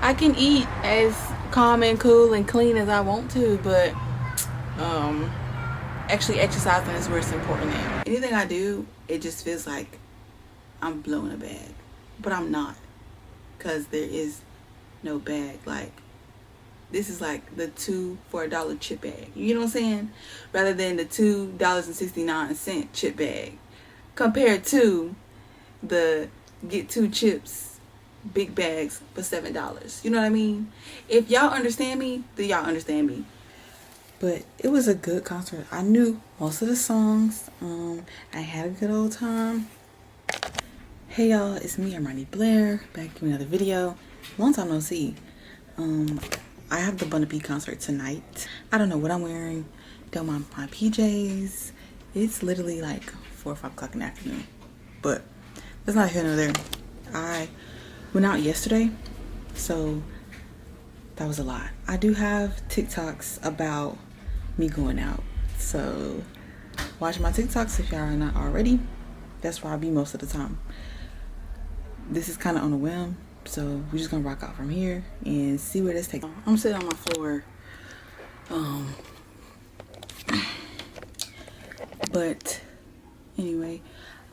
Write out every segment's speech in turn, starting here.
I can eat as calm and cool and clean as I want to, but actually exercising is where it's important at. Anything I do, it just feels like I'm blowing a bag, but I'm not, because there is no bag. Like, this is like the 2 for $1 chip bag, you know what I'm saying, rather than the $2.69 chip bag, compared to the get 2 chips big bags for $7. You know what I mean? If y'all understand me, then y'all understand me. But it was a good concert. I knew most of the songs. I had a good old time. Hey y'all, it's me, Armani Blair, back with another video. Long time no see. I have the Bun B concert tonight. I don't know what I'm wearing. Don't mind my PJs. It's literally like 4 or 5 o'clock in the afternoon. But that's not here nor there. I went out yesterday, so that was a lot. I do have TikToks about me going out, so watch my TikToks if y'all are not already. That's where I'll be most of the time. This is kind of on a whim, so we're just gonna rock out from here and see where this takes. I'm sitting on my floor, but anyway,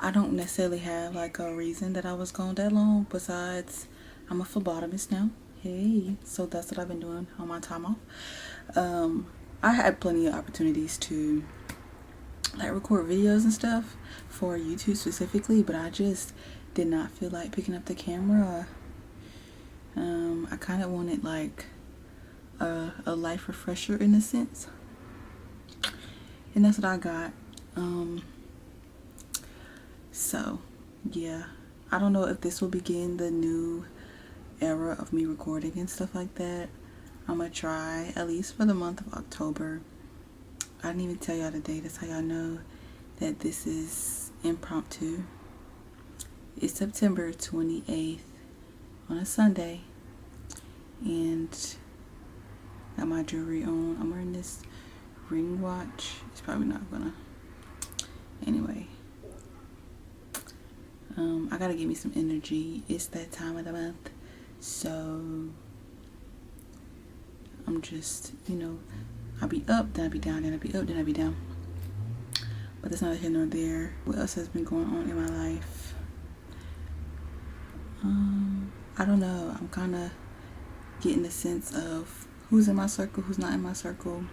I don't necessarily have like a reason that I was gone that long, besides I'm a phlebotomist now. Hey, so that's what I've been doing on my time off. I had plenty of opportunities to like record videos and stuff for YouTube specifically, but I just did not feel like picking up the camera. I kind of wanted like a life refresher in a sense, and that's what I got. So yeah, I don't know if this will begin the new era of me recording and stuff like that. I'm gonna try at least for the month of October. I didn't even tell y'all the date. That's how y'all know that this is impromptu. It's September 28th on a Sunday, and got my jewelry on. I'm wearing this ring watch. It's probably not gonna. Anyway, I gotta give me some energy. It's that time of the month, so I'm just, I'll be up, then I'll be down, then I'll be up, then I'll be down. But that's neither here nor there. What else has been going on in my life? I don't know. I'm kind of getting a sense of who's in my circle, who's not in my circle.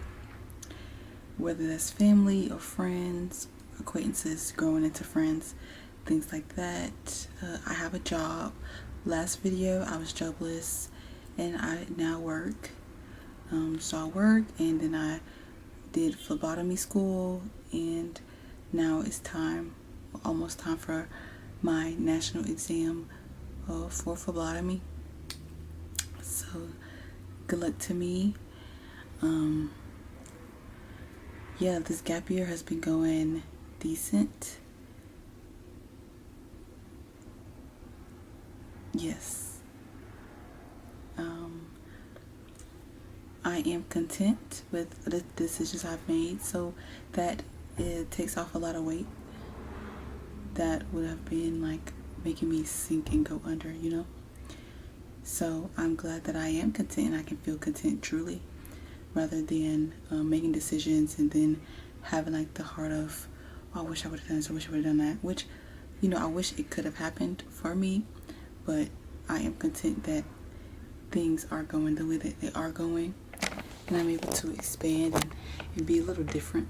Whether that's family or friends, acquaintances growing into friends, things like that. I have a job. Last video, I was jobless, and I now work. So I worked, and then I did phlebotomy school, and now it's time, almost time for my national exam for phlebotomy. So good luck to me. Yeah, this gap year has been going decent. Yes. I am content with the decisions I've made, so that it takes off a lot of weight that would have been like making me sink and go under, So I'm glad that I am content, and I can feel content truly, rather than making decisions and then having like the heart of, oh, I wish I would have done this, I wish I would have done that, which, I wish it could have happened for me, but I am content that things are going the way that they are going, and I'm able to expand and be a little different.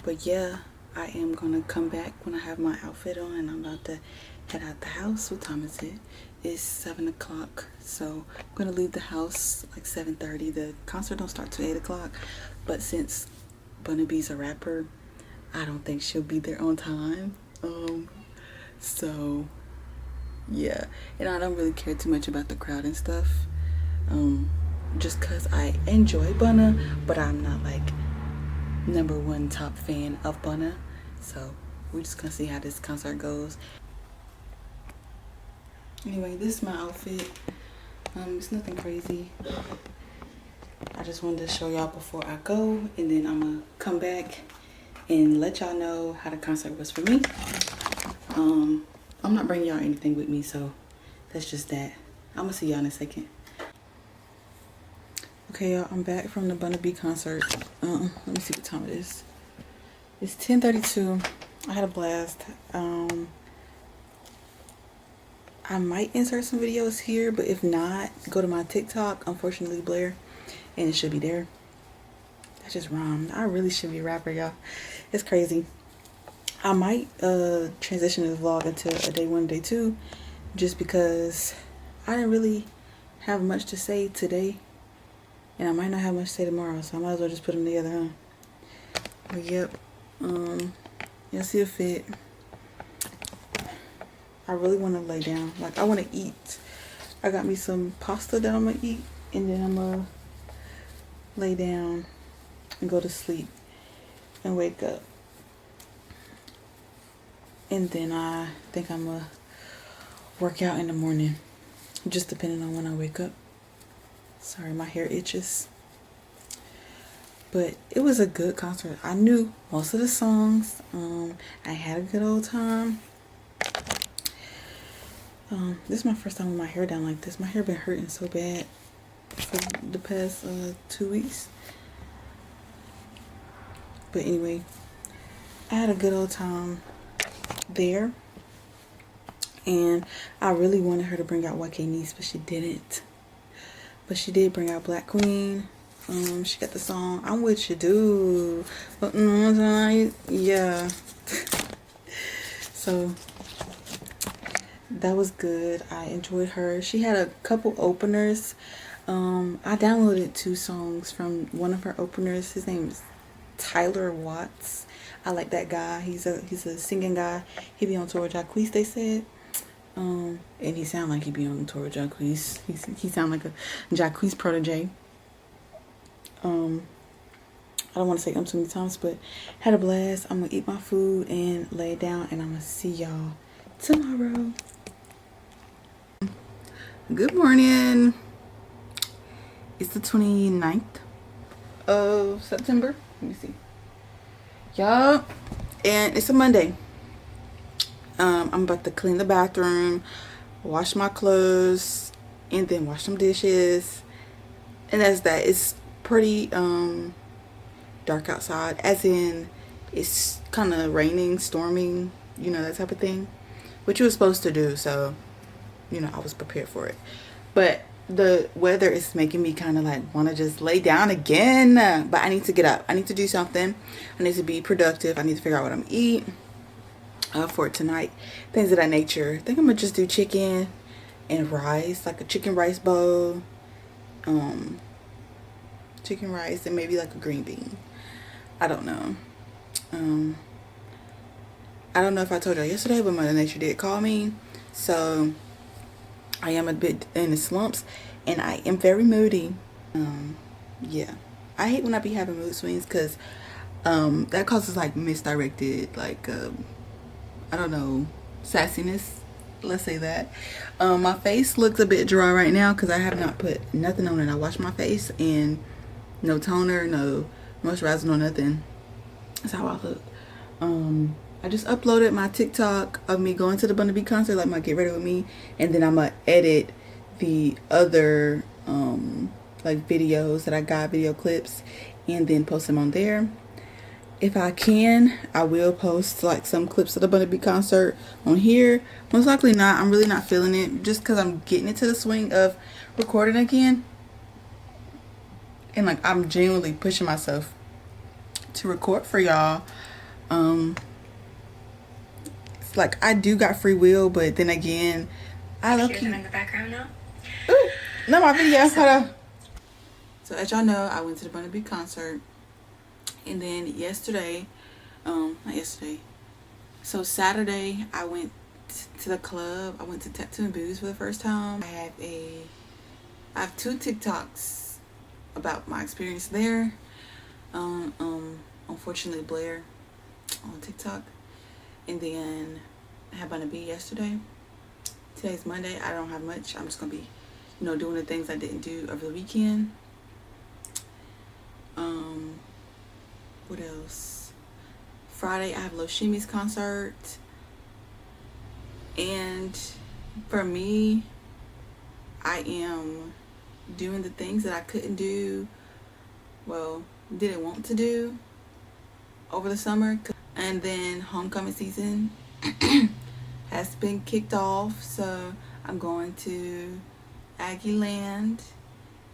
But yeah, I am gonna come back when I have my outfit on, and I'm about to head out the house. What time is it? It's 7 o'clock, so I'm gonna leave the house like 7:30. The concert don't start till 8 o'clock, but since Bun B's a rapper, I don't think she'll be there on time. So yeah, and I don't really care too much about the crowd and stuff, just cause I enjoy Bunna, but I'm not like #1 top fan of Bunna. So we're just gonna see how this concert goes. Anyway, this is my outfit. It's nothing crazy. I just wanted to show y'all before I go, and then I'm gonna come back and let y'all know how the concert was for me. I'm not bringing y'all anything with me, so that's just that. I'm gonna see y'all in a second. Okay, y'all, I'm back from the Bun B concert. Let me see what time it is. It's 10:32. I had a blast. I might insert some videos here, but if not, go to my TikTok, Unfortunately Blair, and it should be there. That just rhymed. I really should be a rapper, y'all. It's crazy. I might transition this vlog into a day 1, day 2, just because I didn't really have much to say today, and I might not have much to say tomorrow, so I might as well just put them together, huh? But yep, you'll see a fit. I really want to lay down. Like, I want to eat. I got me some pasta that I'm going to eat. And then I'm going to lay down and go to sleep and wake up. And then I think I'm going to work out in the morning. Just depending on when I wake up. Sorry, my hair itches. But it was a good concert. I knew most of the songs. I had a good old time. This is my first time with my hair down like this. My hair been hurting so bad for the past 2 weeks. But anyway, I had a good old time there. And I really wanted her to bring out Niece, but she didn't. But she did bring out Black Queen. She got the song I'm With You Dude. But yeah. So that was good. I enjoyed her. She had a couple openers. I downloaded 2 songs from one of her openers. His name is Tyler Watts. I like that guy. He's a singing guy. He be on tour with Jacquees, they said. And he sound like he be on tour with Jacquees. He sound like a Jacquees protege. I don't want to say too many times, but had a blast. I'm gonna eat my food and lay down, and I'm gonna see y'all tomorrow. Good morning. It's the 29th of September. Let me see. Y'all, and it's a Monday. I'm about to clean the bathroom, wash my clothes, and then wash some dishes. And that's that. It's pretty dark outside, as in it's kind of raining, storming, you know, that type of thing, which you was supposed to do, so you know, I was prepared for it. But the weather is making me kind of like want to just lay down again, but I need to get up. I need to do something. I need to be productive. I need to figure out what I'm gonna eat for tonight, things of that nature. I think I'm gonna just do chicken and rice, like a chicken rice bowl, chicken rice, and maybe like a green bean. I don't know. I don't know if I told y'all yesterday, but Mother Nature did call me, so I am a bit in the slumps, and I am very moody. Yeah, I hate when I be having mood swings, because that causes like misdirected, like I don't know, sassiness, let's say that. My face looks a bit dry right now because I have not put nothing on it. I washed my face, and no toner, no moisturizer, no nothing. That's how I look. I just uploaded my TikTok of me going to the Bun B concert, like my Get Ready With Me, and then I'm gonna edit the other like videos that I got, video clips, and then post them on there. If I can, I will post like some clips of the Bun B concert on here. Most likely not. I'm really not feeling it, just because I'm getting into the swing of recording again, and like I'm genuinely pushing myself to record for y'all. It's like I do got free will, but then again, I love you in the background now. Ooh, not my video. Hold on. So as y'all know, I went to the Bun B concert. And then yesterday, not yesterday, so Saturday, I went to the club. I went to Tattoo and Booze for the first time. I have 2 TikToks about my experience there. Unfortunately Blair on TikTok. And then I had Bun B yesterday. Today's Monday. I don't have much. I'm just going to be, you know, doing the things I didn't do over the weekend. What else? Friday, I have Lil Shimmy's concert. And for me, I am doing the things that I couldn't do, well, didn't want to do over the summer. And then homecoming season has been kicked off, so I'm going to Aggie Land,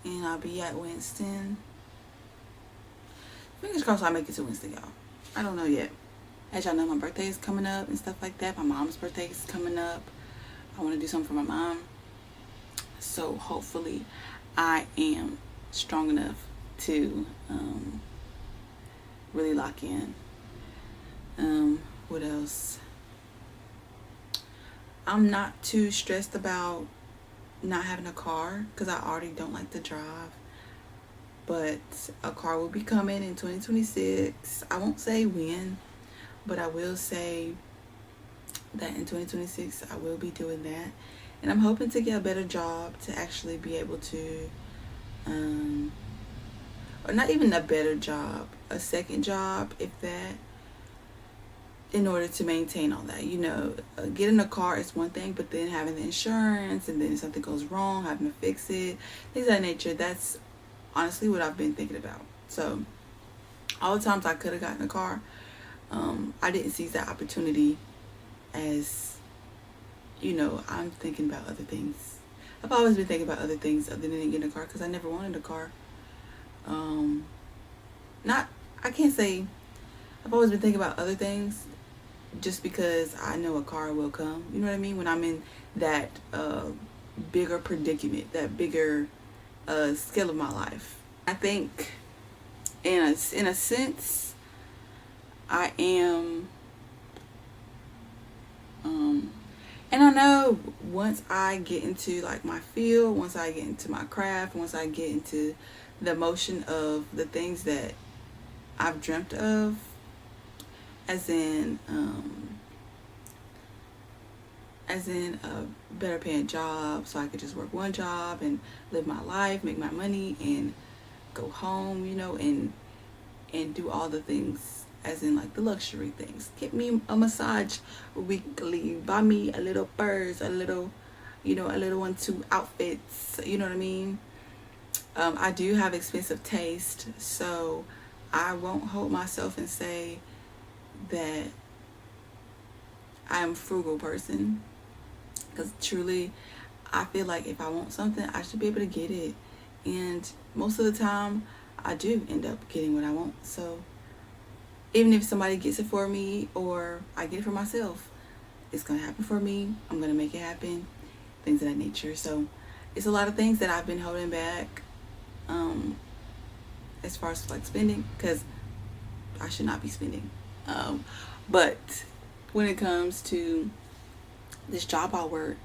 and I'll be at Winston. Fingers crossed I make it to Winston, y'all. I don't know yet. As y'all know, my birthday is coming up and stuff like that. My mom's birthday is coming up. I want to do something for my mom. So hopefully I am strong enough to really lock in. What else? I'm not too stressed about not having a car because I already don't like to drive. But a car will be coming in 2026. I won't say when, but I will say that in 2026 I will be doing that. And I'm hoping to get a better job to actually be able to, or not even a better job, a second job, if that, in order to maintain all that. You know, getting a car is one thing, but then having the insurance, and then if something goes wrong, having to fix it, things of that nature, that's honestly what I've been thinking about. So all the times I could have gotten a car, I didn't seize that opportunity, as, you know, I'm thinking about other things. I've always been thinking about other things other than getting a car, because I never wanted a car. I can't say I've always been thinking about other things, just because I know a car will come. You know what I mean? When I'm in that bigger predicament, that bigger scale of my life. I think in a sense I am, and I know once I get into like my field, once I get into my craft, once I get into the motion of the things that I've dreamt of, as in a better paying job, so I could just work one job and live my life, make my money, and go home, you know, and do all the things, as in like the luxury things. Get me a massage weekly, buy me a little purse, a little 1-2 outfits, you know what I mean? I do have expensive taste, so I won't hold myself and say that I'm a frugal person, because truly I feel like if I want something, I should be able to get it, and most of the time I do end up getting what I want. So even if somebody gets it for me or I get it for myself, it's gonna happen for me. I'm gonna make it happen, things of that nature. So it's a lot of things that I've been holding back as far as like spending, because I should not be spending. But when it comes to this job I work,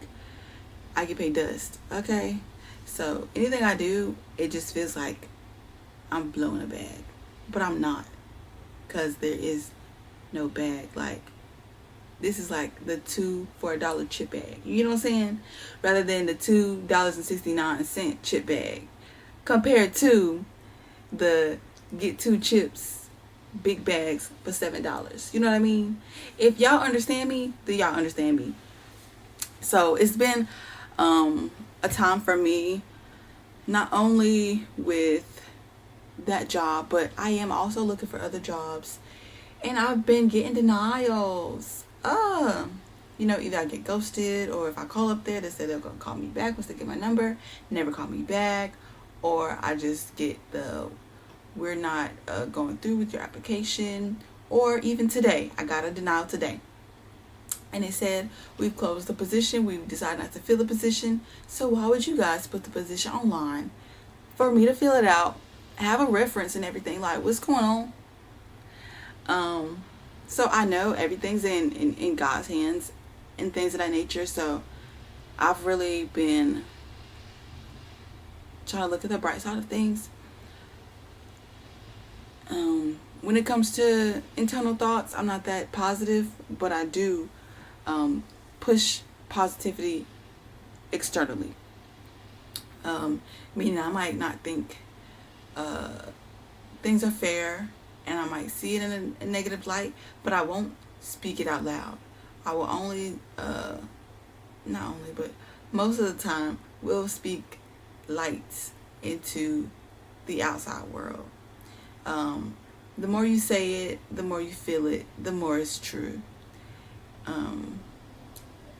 I get paid dust. Okay, so anything I do, it just feels like I'm blowing a bag, but I'm not, because there is no bag. Like, this is like the 2 for $1 chip bag, you know what I'm saying, rather than the $2.69 chip bag, compared to the get 2 chips big bags for $7. You know what I mean? If y'all understand me, then y'all understand me. So it's been a time for me, not only with that job, but I am also looking for other jobs, and I've been getting denials. You know, either I get ghosted, or if I call up there, they say they're gonna call me back once they get my number, never call me back, or I just get the we're not going through with your application. Or even today, I got a denial today, and it said, we've closed the position, we've decided not to fill the position. So why would you guys put the position online for me to fill it out, have a reference and everything? Like, what's going on? So I know everything's in God's hands and things of that nature. So I've really been trying to look at the bright side of things. When it comes to internal thoughts, I'm not that positive, but I do push positivity externally. Meaning I might not think things are fair, and I might see it in a negative light, but I won't speak it out loud. I will only, not only, but most of the time, will speak light into the outside world. The more you say it, the more you feel it, the more it's true.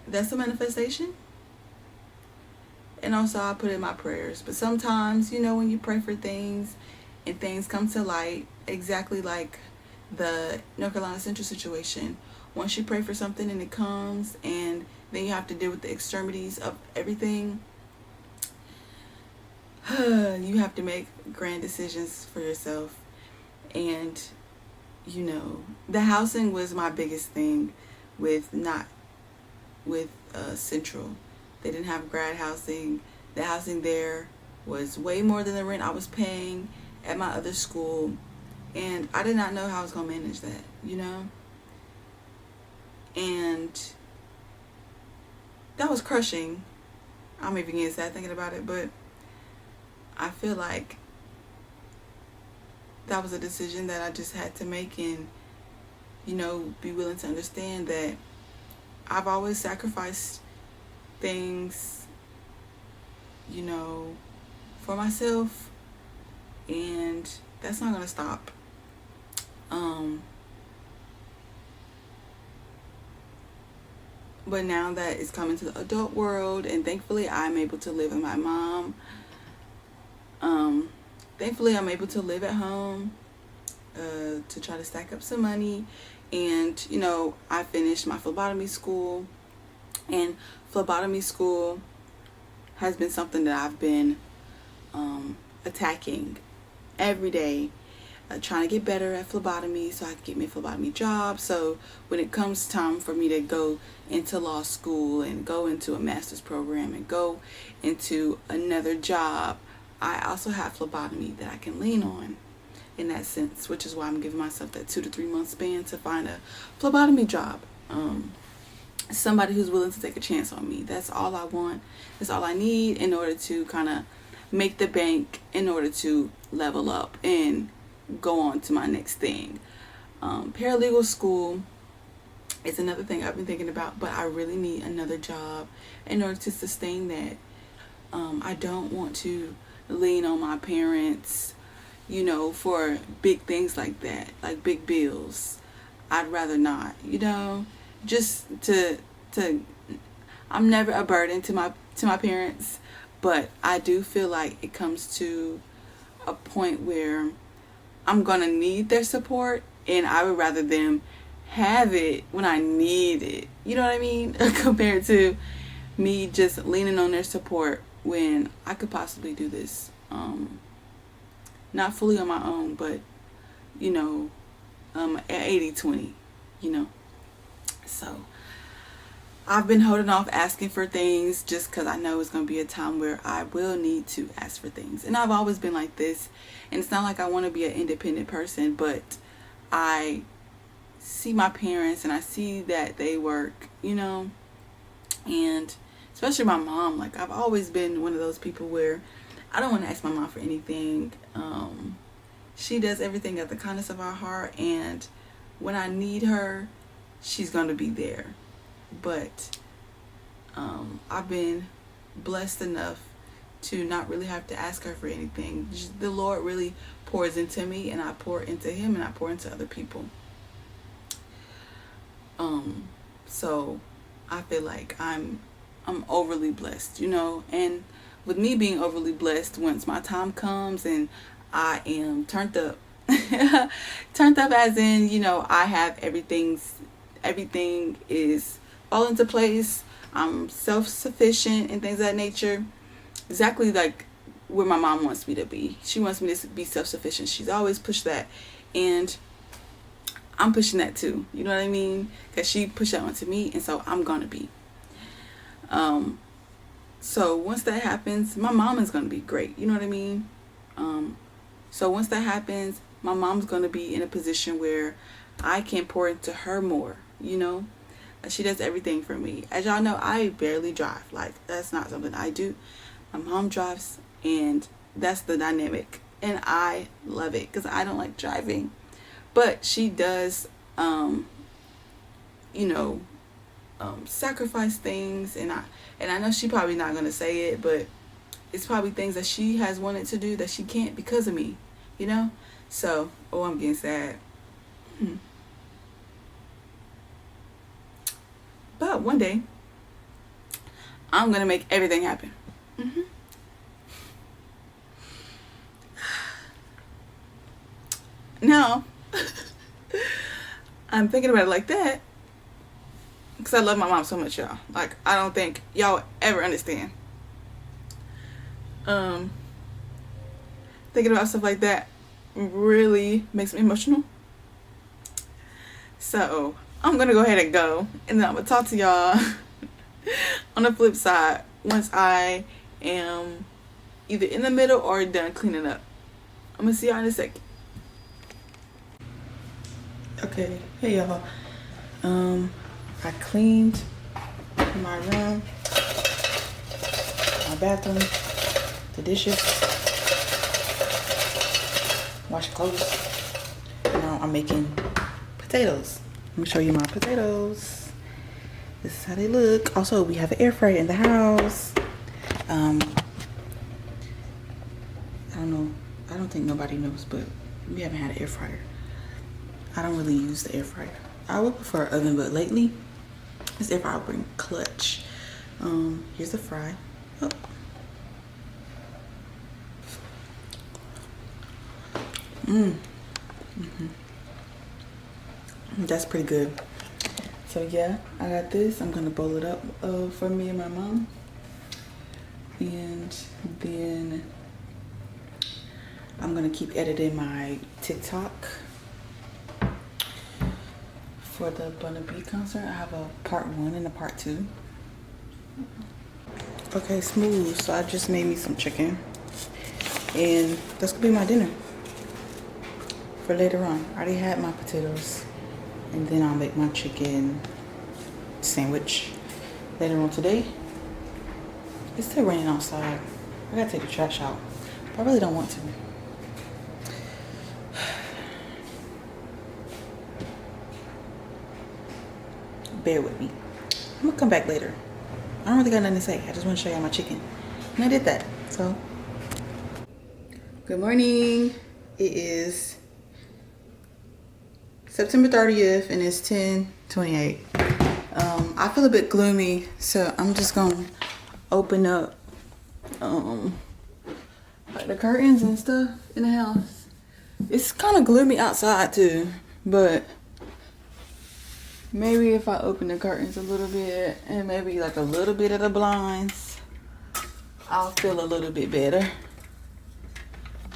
That's a manifestation. And also I put in my prayers. But sometimes, when you pray for things and things come to light, exactly like the North Carolina Central situation, once you pray for something and it comes, and then you have to deal with the extremities of everything, you have to make grand decisions for yourself. And the housing was my biggest thing with Central. They didn't have grad housing. The housing there was way more than the rent I was paying at my other school, and I did not know how I was going to manage that, and that was crushing. I'm even getting sad thinking about it, but I feel like that was a decision that I just had to make, and be willing to understand that I've always sacrificed things, for myself, and that's not gonna stop. But now that it's coming to the adult world, and thankfully I'm able to live with my mom. Thankfully I'm able to live at home to try to stack up some money. And I finished my phlebotomy school, and phlebotomy school has been something that I've been attacking every day, trying to get better at phlebotomy so I can get me a phlebotomy job. So when it comes time for me to go into law school and go into a master's program and go into another job, I also have phlebotomy that I can lean on in that sense, which is why I'm giving myself that 2 to 3 month span to find a phlebotomy job. Somebody who's willing to take a chance on me. That's all I want. That's all I need in order to kind of make the bank, in order to level up and go on to my next thing. Paralegal school is another thing I've been thinking about, but I really need another job in order to sustain that. I don't want to lean on my parents, for big things like that, like big bills. I'd rather not, just to I'm never a burden to my parents, but I do feel like it comes to a point where I'm gonna need their support, and I would rather them have it when I need it, you know what I mean, compared to me just leaning on their support when I could possibly do this, not fully on my own, but at 80-20, so I've been holding off asking for things just because I know it's going to be a time where I will need to ask for things. And I've always been like this. And it's not like I want to be an independent person, but I see my parents and I see that they work, and especially my mom. Like, I've always been one of those people where I don't want to ask my mom for anything. She does everything at the kindness of our heart. And when I need her, she's going to be there. But I've been blessed enough to not really have to ask her for anything. The Lord really pours into me, and I pour into him, and I pour into other people. So I feel like I'm overly blessed, and with me being overly blessed, once my time comes and I am turned up as in, I have everything is all into place. I'm self-sufficient and things of that nature. Exactly like where my mom wants me to be. She wants me to be self-sufficient. She's always pushed that. And I'm pushing that too. You know what I mean? Because she pushed that onto me, and so I'm going to be. So once that happens, my mom is going to be great. You know what I mean? So once that happens, my mom's going to be in a position where I can pour into her more, She does everything for me. As y'all know, I barely drive. Like, that's not something I do. My mom drives, and that's the dynamic. And I love it because I don't like driving. But she does, sacrifice things. And I know she probably not going to say it, but it's probably things that she has wanted to do that she can't because of me, you know? So, oh, I'm getting sad. But one day, I'm gonna make everything happen. Now, I'm thinking about it like that because I love my mom so much, y'all. Like, I don't think y'all ever understand. Thinking about stuff like that really makes me emotional. So I'm gonna go ahead and go, and then I'm gonna talk to y'all on the flip side once I am either in the middle or done cleaning up. I'm gonna see y'all in a second. Okay, hey y'all. I cleaned my room, my bathroom, the dishes, washed clothes. Now I'm making potatoes. Let me show you my potatoes. This is how they look. Also, we have an air fryer in the house. I don't know. I don't think nobody knows, but we haven't had an air fryer. I don't really use the air fryer. I would prefer oven, but lately this air fryer bring clutch. Here's the fry. Oh. That's pretty good. So yeah, I got this. I'm gonna bowl it up for me and my mom, and then I'm gonna keep editing my TikTok for the Bun B concert. I have a part 1 and a part 2. Okay, smooth. So I just made me some chicken, and that's gonna be my dinner for later on. I already had my potatoes, and then I'll make my chicken sandwich later on today. It's still raining outside. I gotta take the trash out, but I really don't want to. Bear with me. I'm gonna come back later. I don't really got nothing to say. I just want to show y'all my chicken, and I did that. So, good morning. It is September 30th, and it's 10:28. I feel a bit gloomy, so I'm just gonna open up like the curtains and stuff in the house. It's kind of gloomy outside too, but maybe if I open the curtains a little bit and maybe like a little bit of the blinds, I'll feel a little bit better.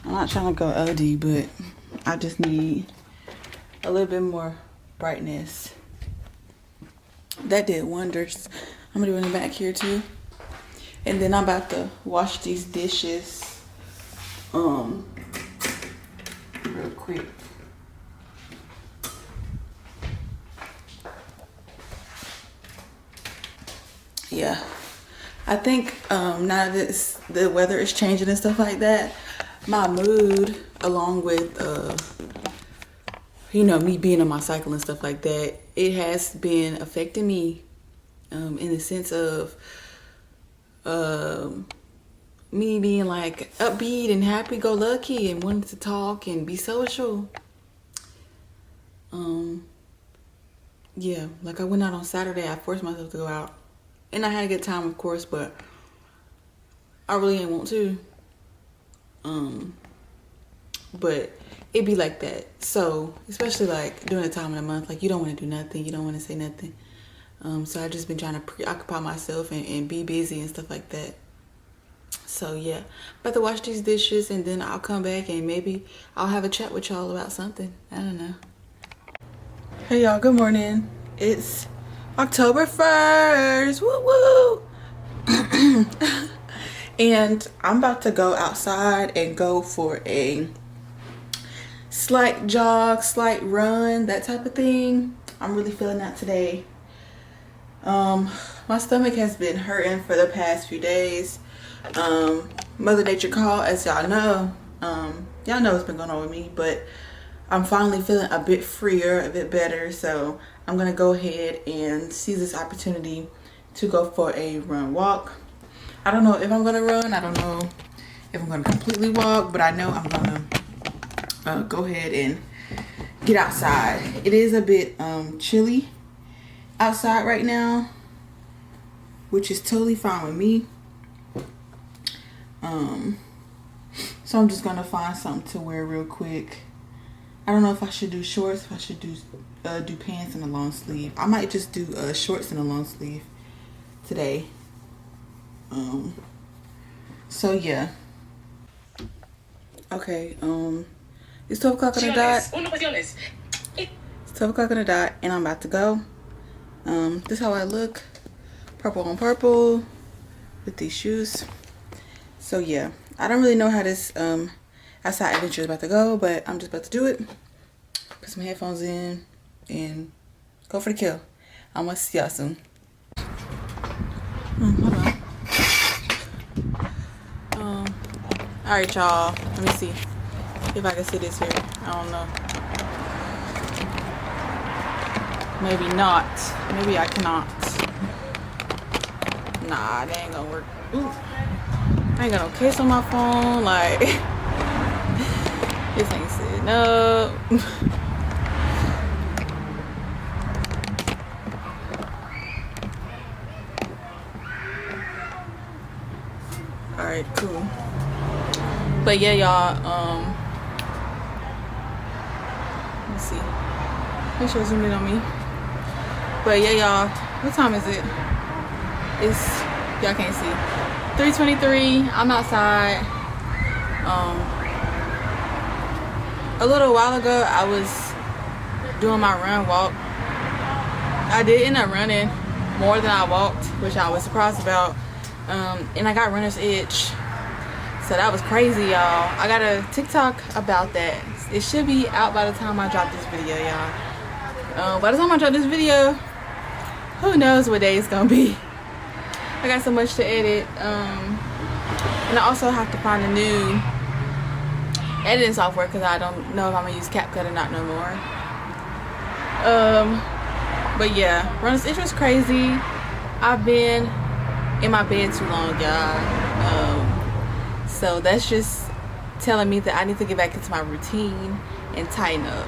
I'm not trying to go OD, but I just need a little bit more brightness. That did wonders. I'm gonna do it back here too. And then I'm about to wash these dishes real quick. Yeah, I think now that the weather is changing and stuff like that, my mood, along with me being on my cycle and stuff like that, it has been affecting me in the sense of me being like upbeat and happy-go-lucky and wanting to talk and be social. Yeah, like I went out on Saturday. I forced myself to go out, and I had a good time, of course, but I really didn't want to. But it be like that. So, especially like during the time of the month, like you don't want to do nothing, you don't want to say nothing. So I've just been trying to preoccupy myself and be busy and stuff like that. So yeah, about to wash these dishes, and then I'll come back and maybe I'll have a chat with y'all about something. I don't know. Hey y'all, good morning. It's October 1st. Woo woo. And I'm about to go outside and go for a slight jog, slight run, that type of thing. I'm really feeling that today. My stomach has been hurting for the past few days. Mother Nature called, as y'all know. Y'all know what's been going on with me, but I'm finally feeling a bit freer, a bit better. So I'm gonna go ahead and seize this opportunity to go for a run walk. I don't know if I'm gonna run. I don't know if I'm gonna completely walk, but I know I'm gonna go ahead and get outside. It is a bit chilly outside right now, which is totally fine with me. So I'm just gonna find something to wear real quick. I don't know if I should do shorts, if I should do pants and a long sleeve. I might just do shorts and a long sleeve today. So yeah. Okay, it's 12 o'clock on the dot. It's 12 o'clock on the dot, and I'm about to go. This is how I look. Purple on purple with these shoes. So yeah, I don't really know how this outside adventure is about to go, but I'm just about to do it. Put some headphones in and go for the kill. I'm gonna see y'all soon. Hold on. Alright, y'all. Let me see if I can see this here. I don't know. Maybe not. Maybe I cannot. Nah, that ain't gonna work. Ooh. I ain't got no case on my phone. Like, this ain't sitting up. Alright, cool. But yeah, y'all, let's see. Make sure it's zoom in on me. But yeah, y'all, what time is it? It's, y'all can't see. 3:23. I'm outside. A little while ago, I was doing my run walk. I did end up running more than I walked, which I was surprised about. And I got runner's itch. So that was crazy, y'all. I got a TikTok about that. It should be out by the time I drop this video, y'all. By the time I drop this video, who knows what day it's gonna be. I got so much to edit. And I also have to find a new editing software because I don't know if I'm gonna use CapCut or not no more. But yeah, runner's itch was crazy. I've been in my bed too long, y'all. So that's just telling me that I need to get back into my routine and tighten up.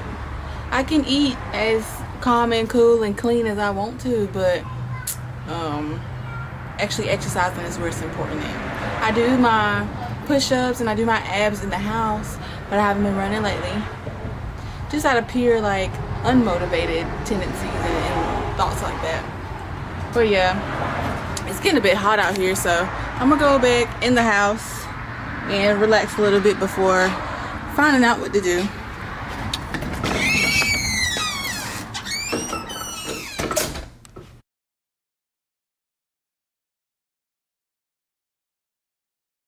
I can eat as calm and cool and clean as I want to, but actually exercising is where it's important at. I do my push-ups and I do my abs in the house, but I haven't been running lately. Just out of pure like unmotivated tendencies and thoughts like that. But yeah, it's getting a bit hot out here, so I'm gonna go back in the house and relax a little bit before finding out what to do.